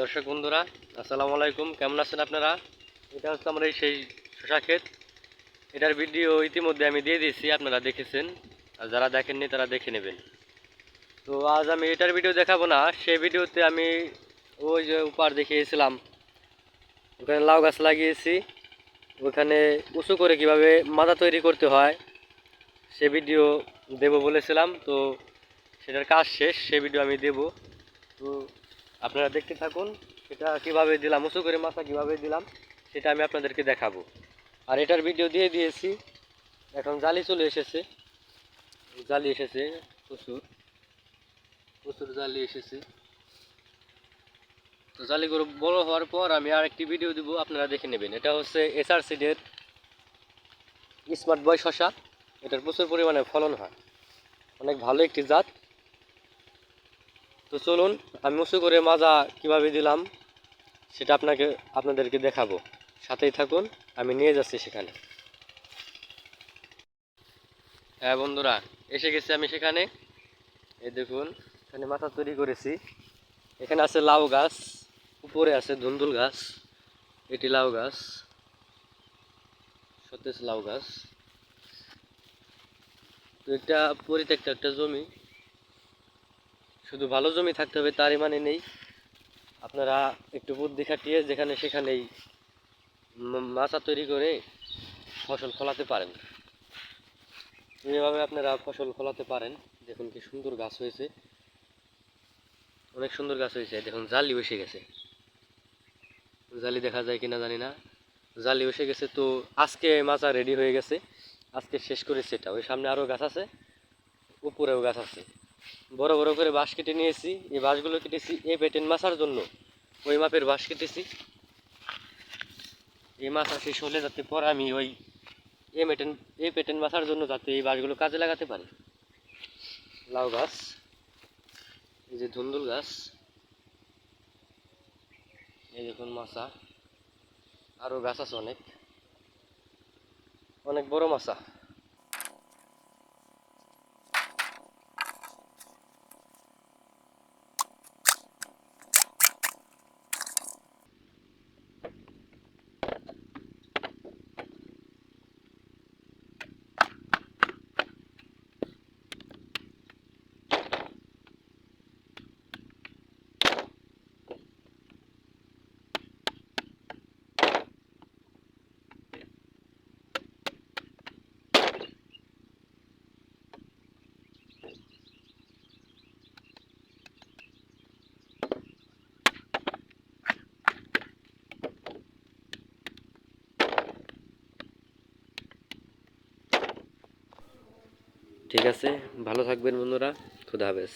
দর্শক বন্ধুরা, আসসালামু আলাইকুম। কেমন আছেন আপনারা? এটা হচ্ছে আমার সেই শশা ক্ষেত। এটার ভিডিও ইতিমধ্যে আমি দিয়ে দিয়েছি, আপনারা দেখেছেন। আর যারা দেখেননি তারা দেখে নেবেন। তো আজ আমি এটার ভিডিও দেখাবো না, সেই ভিডিওতে আমি ওই যে উপার দেখিয়েছিলাম, ওখানে লাউ গাছ লাগিয়েছি। ওখানে উঁচু করে কিভাবে মাচা তৈরি করতে হয় সে ভিডিও দেব বলেছিলাম। তো সেটার কাজ শেষ, সে ভিডিও আমি দেব। তো আপনারা দেখতে থাকুন, সেটা কিভাবে দিলাম, উঁচু করে মাথা কিভাবে দিলাম সেটা আমি আপনাদেরকে দেখাবো। আর এটার ভিডিও দিয়ে দিয়েছি। এখন জালি চলে এসেছে, জালি এসেছে, প্রচুর প্রচুর জালি এসেছে। তো জালিগুলো বড় হওয়ার পর আমি আর একটি ভিডিও দিব, আপনারা দেখে নেবেন। এটা হচ্ছে এসআর সিডের স্মার্ট বয় শশা। এটার প্রচুর পরিমাণে ফলন হয়, অনেক ভালো একটি জাত। তো চলুন, আমি উঁচু করে মাজা কিভাবে দিলাম সেটা আপনাদেরকে দেখাবো। সাথেই থাকুন, আমি নিয়ে যাচ্ছি সেখানে। হ্যাঁ বন্ধুরা, এসে গেছি আমি সেখানে। এই দেখুন, এখানে মাথা তৈরি করেছি। এখানে আছে লাউ গাছ, উপরে আছে ধুন্দুল গাছ। এটি লাউ গাছ, সতেজ লাউ গাছ। তো এটা পরিত্যক্ত একটা জমি, শুধু ভালো জমি থাকতে হবে তারই মানে নেই। আপনারা একটু বুদ্ধি খাটিয়ে যেখানে সেখানেই মাচা তৈরি করে ফসল ফলাতে পারেন। এইভাবে আপনারা ফসল ফলাতে পারেন। দেখুন কি সুন্দর গাছ হয়েছে, অনেক সুন্দর গাছ হয়েছে। দেখুন জালি বসে গেছে, জালি দেখা যায় কিনা জানি না, জালি বসে গেছে। তো আজকে মাচা রেডি হয়ে গেছে, আজকে শেষ করেছে। এটা ওই সামনে আরও গাছ আছে, উপরেও গাছ আছে। বড় বড় করে বাঁশ কেটে নিয়েছি। এই বাঁশগুলো কেটেছি এই পেটেন মাছার জন্য, ওই মাপের বাঁশ কেটেছি। এই মাছা শেষ হলে যাতে পরে আমি ওই এই পেটেন মাছার জন্য যাতে এই বাঁশগুলো কাজে লাগাতে পারি। লাউ গাছ, এই যে ধুন্দুল গাছ, এই দেখুন মাছা, আরও গাছ আছে অনেক, অনেক বড় মাছা। ঠিক আছে, ভালো থাকবেন বন্ধুরা। খুদা হাফেজ।